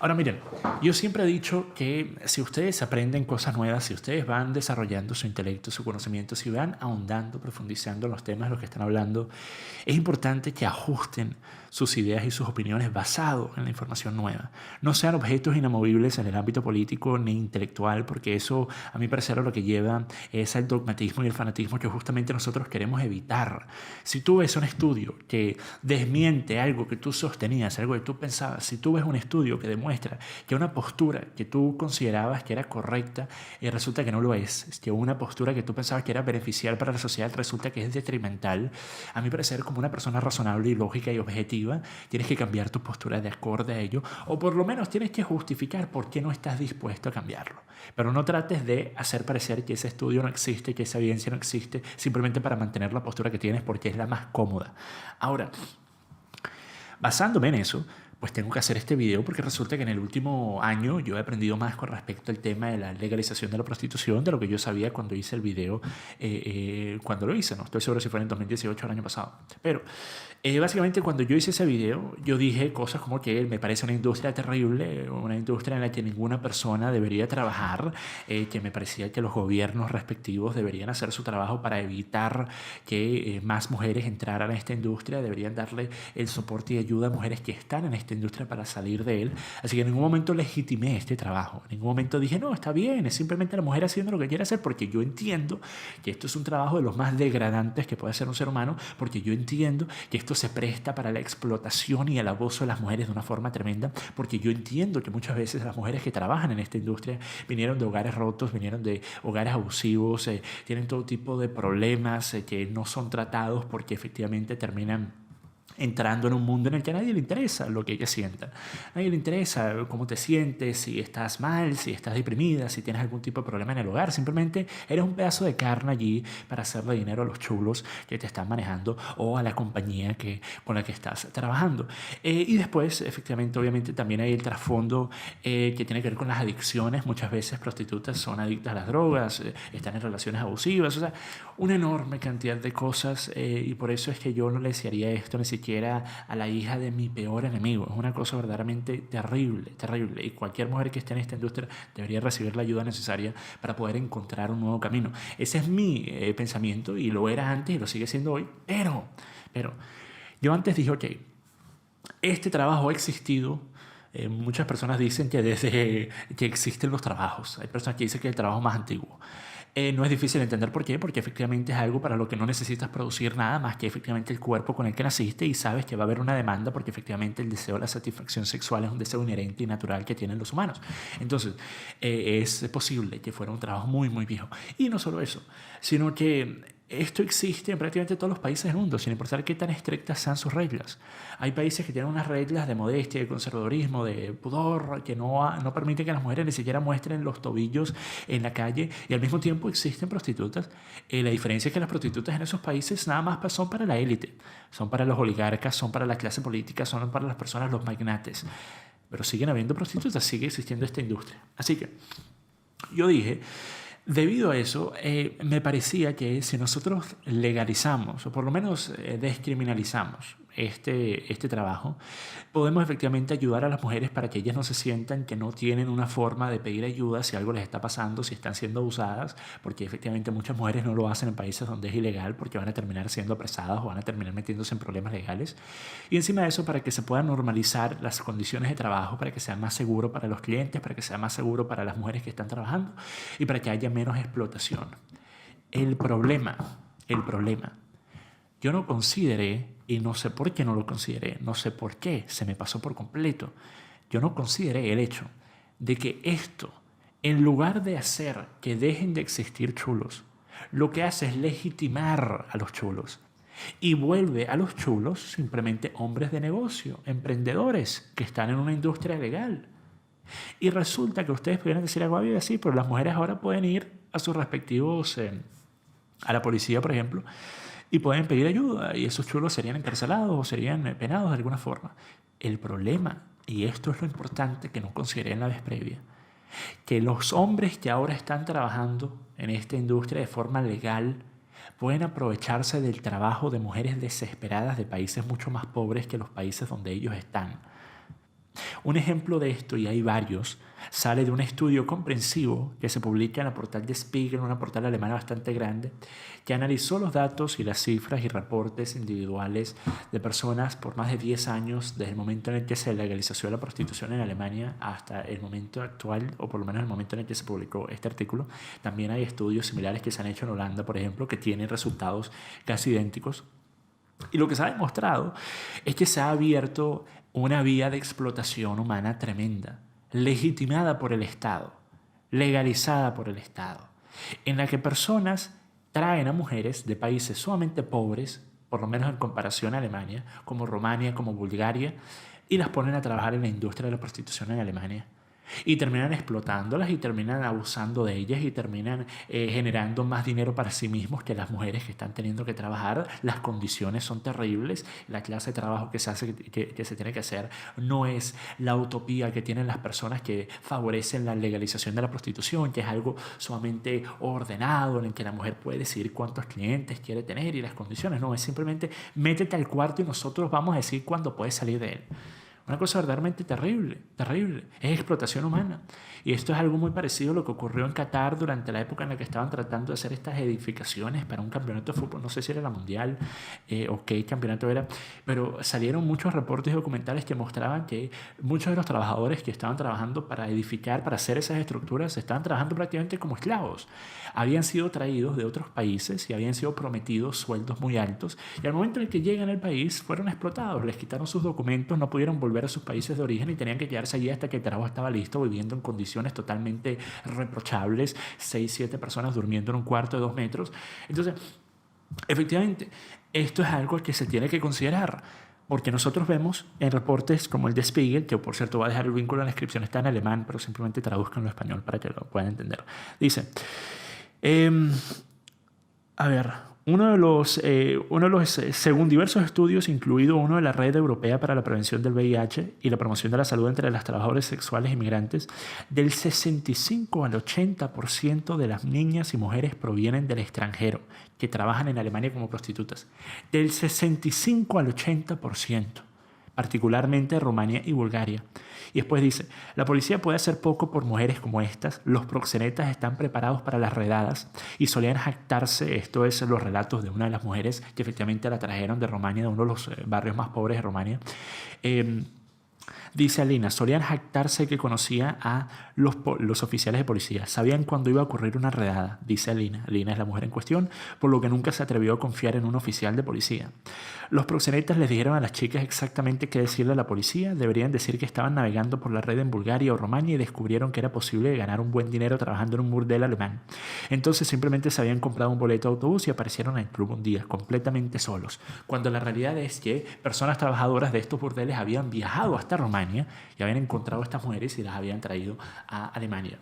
Ahora miren, yo siempre he dicho que si ustedes aprenden cosas nuevas, si ustedes van desarrollando su intelecto, su conocimiento, si van ahondando, profundizando en los temas de los que están hablando, es importante que ajusten sus ideas y sus opiniones basados en la información nueva. No sean objetos inamovibles en el ámbito político ni intelectual, porque eso, a mi parecer, lo que lleva es al dogmatismo y el fanatismo que justamente nosotros queremos evitar. Si tú ves un estudio que desmiente algo que tú sostenías, algo que tú pensabas, si tú ves un estudio que demuestra que una postura que tú considerabas que era correcta resulta que no lo es que una postura que tú pensabas que era beneficial para la sociedad resulta que es detrimental, a mi parecer, como una persona razonable y lógica y objetiva, tienes que cambiar tu postura de acorde a ello, o por lo menos tienes que justificar por qué no estás dispuesto a cambiarlo. Pero no trates de hacer parecer que ese estudio no existe, que esa evidencia no existe, simplemente para mantener la postura que tienes porque es la más cómoda. Ahora, basándome en eso, pues tengo que hacer este video porque resulta que en el último año yo he aprendido más con respecto al tema de la legalización de la prostitución de lo que yo sabía cuando hice el video, cuando lo hice, no estoy seguro si fue en el 2018 o el año pasado. Pero básicamente cuando yo hice ese video, yo dije cosas como que me parece una industria terrible, una industria en la que ninguna persona debería trabajar, que me parecía que los gobiernos respectivos deberían hacer su trabajo para evitar que más mujeres entraran a esta industria, deberían darle el soporte y ayuda a mujeres que están en esta industria para salir de él. Así que en ningún momento legitimé este trabajo, en ningún momento dije, no, está bien, es simplemente la mujer haciendo lo que quiere hacer, porque yo entiendo que esto es un trabajo de los más degradantes que puede hacer un ser humano, porque yo entiendo que esto se presta para la explotación y el abuso de las mujeres de una forma tremenda, porque yo entiendo que muchas veces las mujeres que trabajan en esta industria vinieron de hogares rotos, vinieron de hogares abusivos, tienen todo tipo de problemas que no son tratados porque efectivamente terminan entrando en un mundo en el que a nadie le interesa lo que ellas sientan. A nadie le interesa cómo te sientes, si estás mal, si estás deprimida, si tienes algún tipo de problema en el hogar. Simplemente eres un pedazo de carne allí para hacerle dinero a los chulos que te están manejando o a la compañía con la que estás trabajando. Y después, efectivamente, obviamente también hay el trasfondo que tiene que ver con las adicciones. Muchas veces prostitutas son adictas a las drogas, están en relaciones abusivas, o sea, una enorme cantidad de cosas y por eso es que yo no le desearía esto ni siquiera a la hija de mi peor enemigo. Es una cosa verdaderamente terrible, terrible. Y cualquier mujer que esté en esta industria debería recibir la ayuda necesaria para poder encontrar un nuevo camino. Ese es mi pensamiento y lo era antes y lo sigue siendo hoy. Pero yo antes dije, ok, este trabajo ha existido. Muchas personas dicen que desde que existen los trabajos, hay personas que dicen que es el trabajo más antiguo. No es difícil entender por qué, porque efectivamente es algo para lo que no necesitas producir nada más que efectivamente el cuerpo con el que naciste y sabes que va a haber una demanda porque efectivamente el deseo de la satisfacción sexual es un deseo inherente y natural que tienen los humanos. Entonces, es posible que fuera un trabajo muy, muy viejo. Y no solo eso, sino que esto existe en prácticamente todos los países del mundo, sin importar qué tan estrictas sean sus reglas. Hay países que tienen unas reglas de modestia, de conservadurismo, de pudor, que no permiten que las mujeres ni siquiera muestren los tobillos en la calle, y al mismo tiempo existen prostitutas. La diferencia es que las prostitutas en esos países nada más son para la élite, son para los oligarcas, son para la clase política, son para las personas, los magnates. Pero siguen habiendo prostitutas, sigue existiendo esta industria. Así que yo dije, debido a eso, me parecía que si nosotros legalizamos, o por lo menos descriminalizamos este trabajo, podemos efectivamente ayudar a las mujeres para que ellas no se sientan que no tienen una forma de pedir ayuda si algo les está pasando, si están siendo abusadas, porque efectivamente muchas mujeres no lo hacen en países donde es ilegal porque van a terminar siendo apresadas o van a terminar metiéndose en problemas legales. Y encima de eso, para que se puedan normalizar las condiciones de trabajo, para que sea más seguro para los clientes, para que sea más seguro para las mujeres que están trabajando y para que haya menos explotación. El problema, yo no consideré, y no sé por qué no lo consideré, no sé por qué, se me pasó por completo, yo no consideré el hecho de que esto, en lugar de hacer que dejen de existir chulos, lo que hace es legitimar a los chulos y vuelve a los chulos simplemente hombres de negocio, emprendedores que están en una industria legal. Y resulta que ustedes pudieran decir algo así, pero las mujeres ahora pueden ir a sus respectivos, a la policía, por ejemplo, y pueden pedir ayuda y esos chulos serían encarcelados o serían penados de alguna forma. El problema, y esto es lo importante que no consideré en la vez previa, que los hombres que ahora están trabajando en esta industria de forma legal pueden aprovecharse del trabajo de mujeres desesperadas de países mucho más pobres que los países donde ellos están. Un ejemplo de esto, y hay varios, sale de un estudio comprensivo que se publica en la portal de Spiegel, una portal alemana bastante grande, que analizó los datos y las cifras y reportes individuales de personas por más de 10 años, desde el momento en el que se legalizó la prostitución en Alemania hasta el momento actual, o por lo menos el momento en el que se publicó este artículo. También hay estudios similares que se han hecho en Holanda, por ejemplo, que tienen resultados casi idénticos. Y lo que se ha demostrado es que se ha abierto una vía de explotación humana tremenda, legitimada por el Estado, legalizada por el Estado, en la que personas traen a mujeres de países sumamente pobres, por lo menos en comparación a Alemania, como Rumania, como Bulgaria, y las ponen a trabajar en la industria de la prostitución en Alemania. Y terminan explotándolas y terminan abusando de ellas y terminan generando más dinero para sí mismos que las mujeres que están teniendo que trabajar. Las condiciones son terribles. La clase de trabajo que se hace, que se tiene que hacer no es la utopía que tienen las personas que favorecen la legalización de la prostitución, que es algo sumamente ordenado en el que la mujer puede decidir cuántos clientes quiere tener y las condiciones. No, es simplemente métete al cuarto y nosotros vamos a decir cuándo puedes salir de él. Una cosa verdaderamente terrible, terrible. Es explotación humana. Y esto es algo muy parecido a lo que ocurrió en Qatar durante la época en la que estaban tratando de hacer estas edificaciones para un campeonato de fútbol. No sé si era la Mundial o qué campeonato era, pero salieron muchos reportes documentales que mostraban que muchos de los trabajadores que estaban trabajando para edificar, para hacer esas estructuras, estaban trabajando prácticamente como esclavos. Habían sido traídos de otros países y habían sido prometidos sueldos muy altos. Y al momento en el que llegan al país, fueron explotados, les quitaron sus documentos, no pudieron volver a sus países de origen y tenían que quedarse allí hasta que el trabajo estaba listo, viviendo en condiciones totalmente reprochables, 6, 7 personas durmiendo en un cuarto de 2 metros. Entonces, efectivamente, esto es algo que se tiene que considerar, porque nosotros vemos en reportes como el de Spiegel, que por cierto va a dejar el vínculo en la descripción, está en alemán, pero simplemente traduzcanlo en español para que lo puedan entender. Dice, a ver, según diversos estudios, incluido uno de la Red Europea para la Prevención del VIH y la Promoción de la Salud entre las trabajadoras sexuales inmigrantes, del 65 al 80% de las niñas y mujeres provienen del extranjero que trabajan en Alemania como prostitutas. Del 65 al 80%, particularmente Rumania y Bulgaria. Y después dice, la policía puede hacer poco por mujeres como estas, los proxenetas están preparados para las redadas y solían jactarse, esto es los relatos de una de las mujeres que efectivamente la trajeron de Rumania, de uno de los barrios más pobres de Rumania. Dice Alina, solían jactarse que conocía a los oficiales de policía. Sabían cuándo iba a ocurrir una redada, dice Alina. Alina es la mujer en cuestión, por lo que nunca se atrevió a confiar en un oficial de policía. Los proxenetas les dijeron a las chicas exactamente qué decirle a la policía. Deberían decir que estaban navegando por la red en Bulgaria o Rumania y descubrieron que era posible ganar un buen dinero trabajando en un burdel alemán. Entonces simplemente se habían comprado un boleto de autobús y aparecieron en el club un día, completamente solos. Cuando la realidad es que personas trabajadoras de estos burdeles habían viajado hasta Rumania y habían encontrado a estas mujeres y las habían traído a Alemania.